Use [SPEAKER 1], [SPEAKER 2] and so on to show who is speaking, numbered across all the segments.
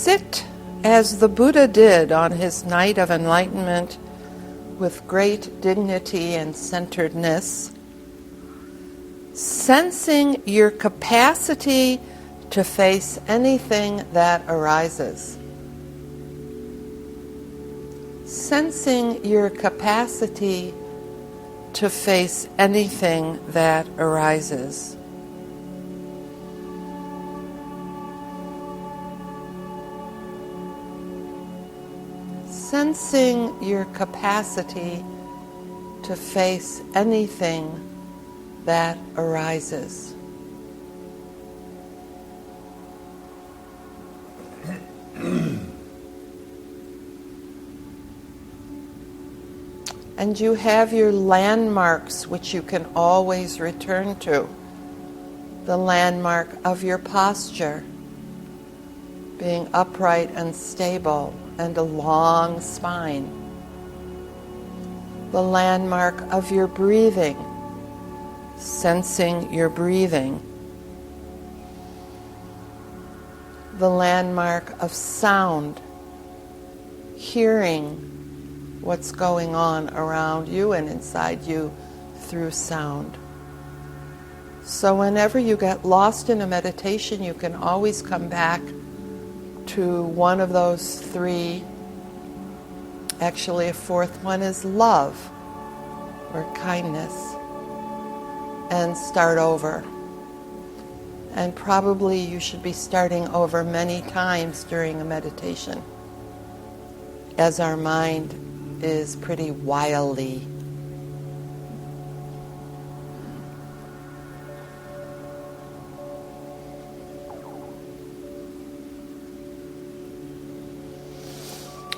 [SPEAKER 1] Sit as the Buddha did on his night of enlightenment with great dignity and centeredness, sensing your capacity to face anything that arises. Sensing your capacity to face anything that arises. Sensing your capacity to face anything that arises. And you have your landmarks which you can always return to. The landmark of your posture, being upright and stable and a long spine. The landmark of your breathing, sensing your breathing. The landmark of sound, hearing what's going on around you and inside you through sound. So whenever you get lost in a meditation, you can always come back to one of those three. Actually, a fourth one is love or kindness, and start over. And probably you should be starting over many times during a meditation, as our mind is pretty wily.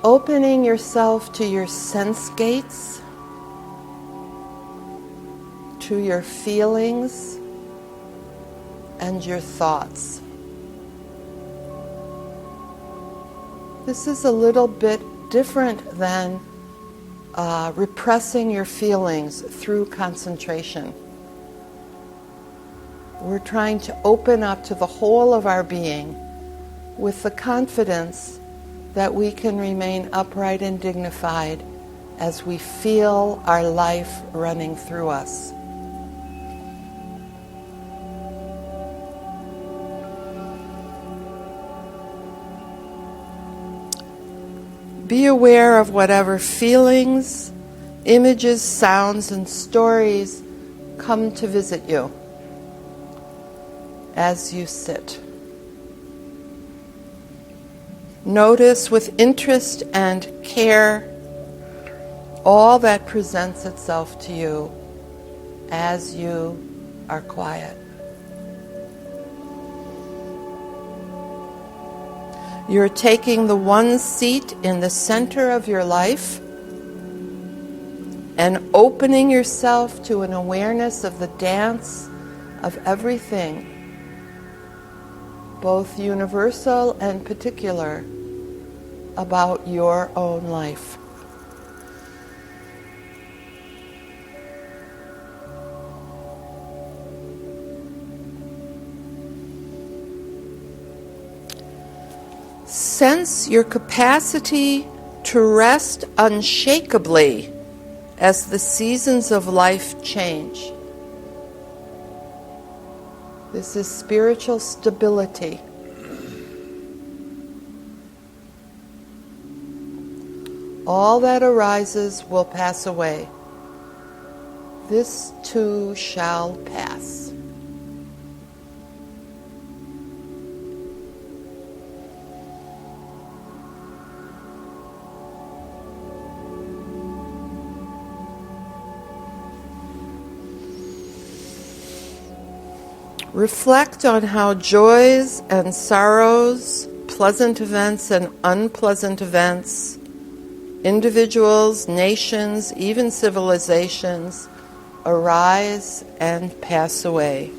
[SPEAKER 1] Opening yourself to your sense gates, to your feelings and your thoughts. This is a little bit different than repressing your feelings through concentration. We're trying to open up to the whole of our being with the confidence that we can remain upright and dignified as we feel our life running through us. Be aware of whatever feelings, images, sounds, and stories come to visit you as you sit. Notice with interest and care all that presents itself to you as you are quiet. You're taking the one seat in the center of your life and opening yourself to an awareness of the dance of everything, both universal and particular, about your own life. Sense your capacity to rest unshakably as the seasons of life change. This is spiritual stability. All that arises will pass away. This too shall pass. Reflect on how joys and sorrows, pleasant events and unpleasant events, individuals, nations, even civilizations, arise and pass away.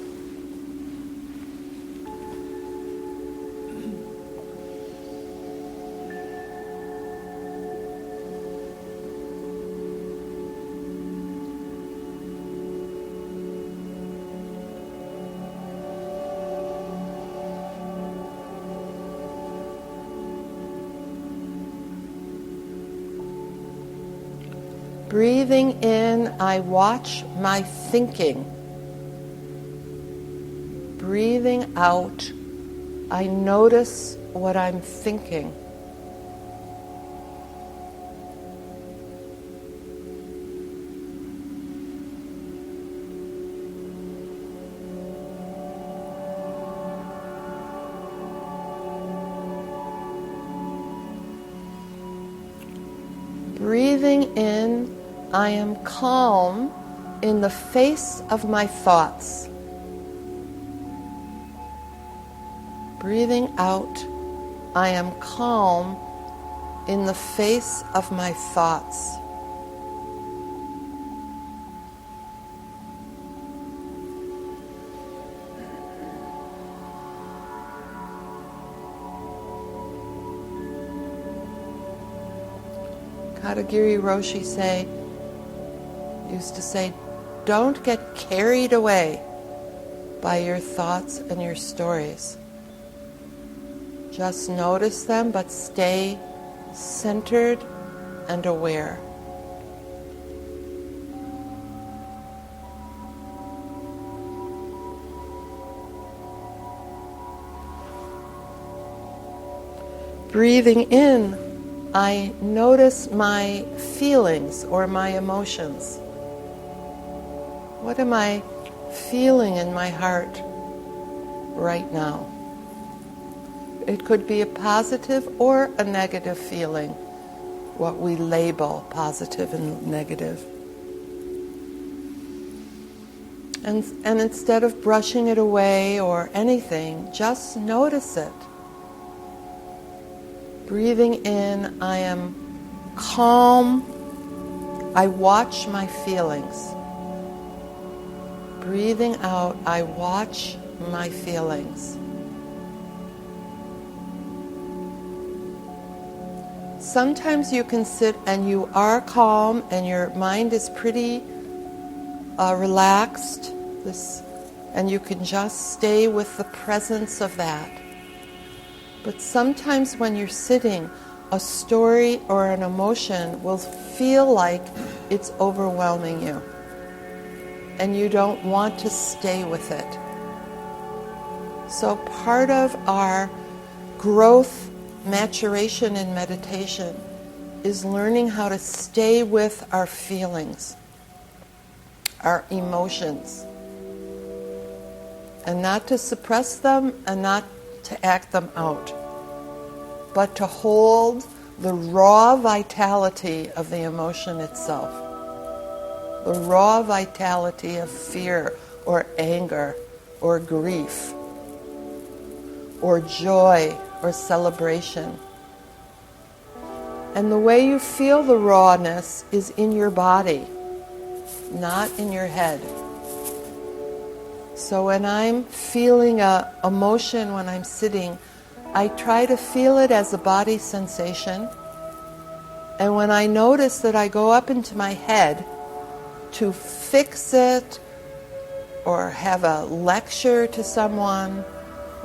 [SPEAKER 1] Breathing in, I watch my thinking. Breathing out, I notice what I'm thinking. Breathing in, I am calm in the face of my thoughts. Breathing out, I am calm in the face of my thoughts. Katagiri Roshi used to say, don't get carried away by your thoughts and your stories. Just notice them, but stay centered and aware. Breathing in, I notice my feelings or my emotions. What am I feeling in my heart right now? It could be a positive or a negative feeling, what we label positive and negative. And instead of brushing it away or anything, just notice it. Breathing in, I am calm. I watch my feelings. Breathing out, I watch my feelings. Sometimes you can sit and you are calm and your mind is pretty relaxed, and you can just stay with the presence of that. But sometimes when you're sitting, a story or an emotion will feel like it's overwhelming you, and you don't want to stay with it. So part of our growth, maturation in meditation is learning how to stay with our feelings, our emotions, and not to suppress them and not to act them out, but to hold the raw vitality of the emotion itself, the raw vitality of fear or anger or grief or joy or celebration. And the way you feel the rawness is in your body, not in your head. So when I'm feeling an emotion when I'm sitting, I try to feel it as a body sensation. And when I notice that I go up into my head to fix it or have a lecture to someone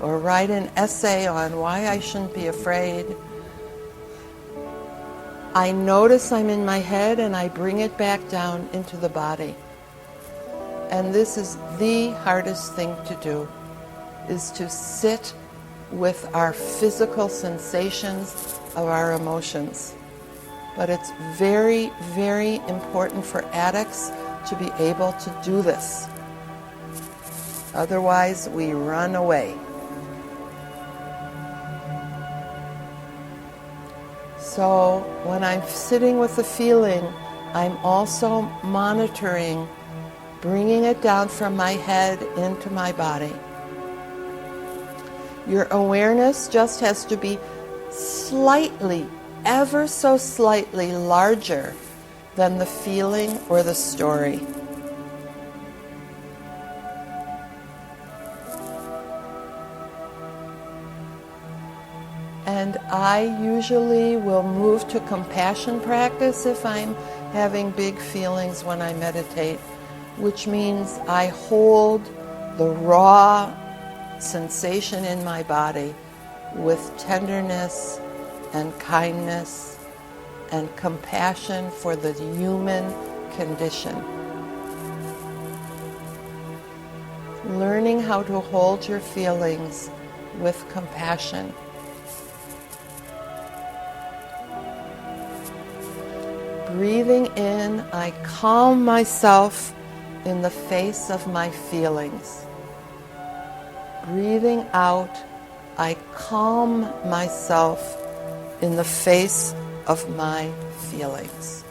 [SPEAKER 1] or write an essay on why I shouldn't be afraid, I notice I'm in my head and I bring it back down into the body. And this is the hardest thing to do, is to sit with our physical sensations of our emotions. But it's very, very important for addicts to be able to do this. Otherwise, we run away. So when I'm sitting with the feeling, I'm also monitoring, bringing it down from my head into my body. Your awareness just has to be slightly, ever so slightly larger than the feeling or the story. And I usually will move to compassion practice if I'm having big feelings when I meditate, which means I hold the raw sensation in my body with tenderness and kindness and compassion for the human condition. Learning how to hold your feelings with compassion. Breathing in, I calm myself in the face of my feelings. Breathing out, I calm myself in the face of my feelings.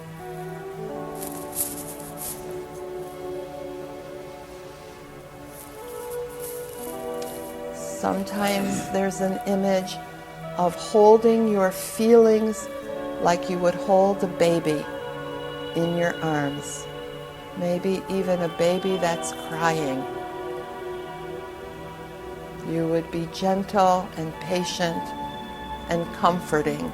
[SPEAKER 1] Sometimes there's an image of holding your feelings like you would hold a baby in your arms. Maybe even a baby that's crying. You would be gentle and patient and comforting.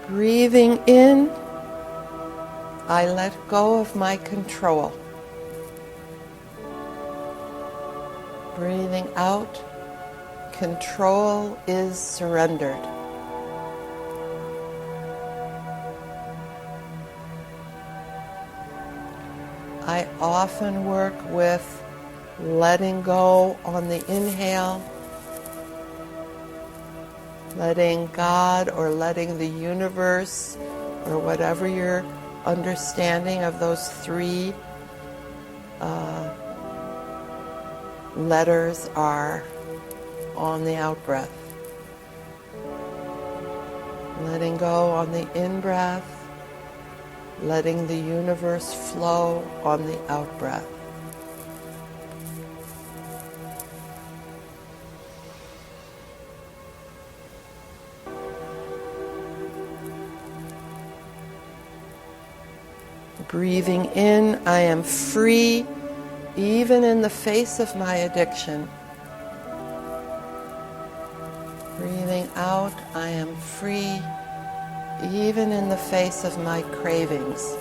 [SPEAKER 1] Breathing in, I let go of my control. Breathing out, control is surrendered. I often work with letting go on the inhale, letting God or letting the universe or whatever your understanding of those three letters are on the out-breath. Letting go on the in-breath, letting the universe flow on the out-breath. Breathing in, I am free even in the face of my addiction. Breathing out, I am free even in the face of my cravings.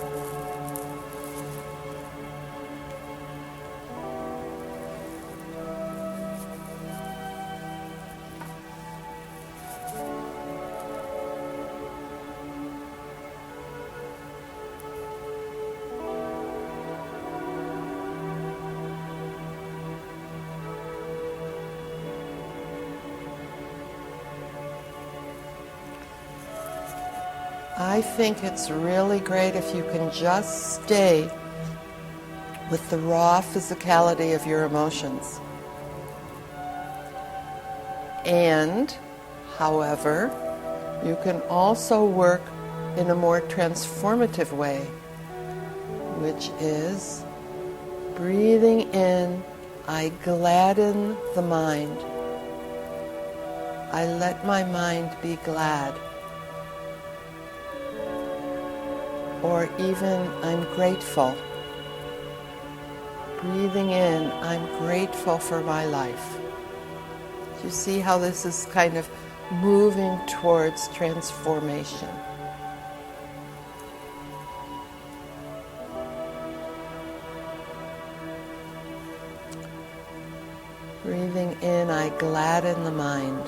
[SPEAKER 1] I think it's really great if you can just stay with the raw physicality of your emotions. And, however, you can also work in a more transformative way, which is breathing in, I gladden the mind. I let my mind be glad. Or even, I'm grateful. Breathing in, I'm grateful for my life. Do you see how this is kind of moving towards transformation? Breathing in, I gladden the mind.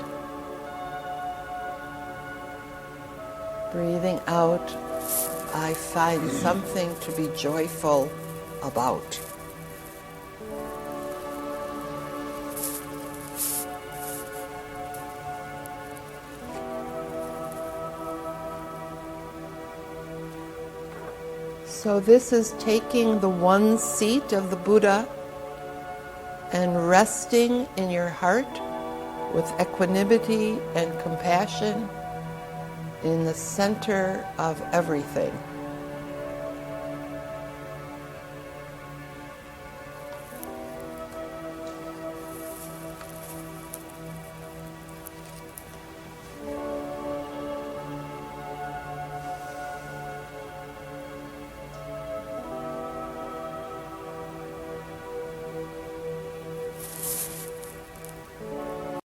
[SPEAKER 1] Breathing out, I find something to be joyful about. So this is taking the one seat of the Buddha and resting in your heart with equanimity and compassion in the center of everything.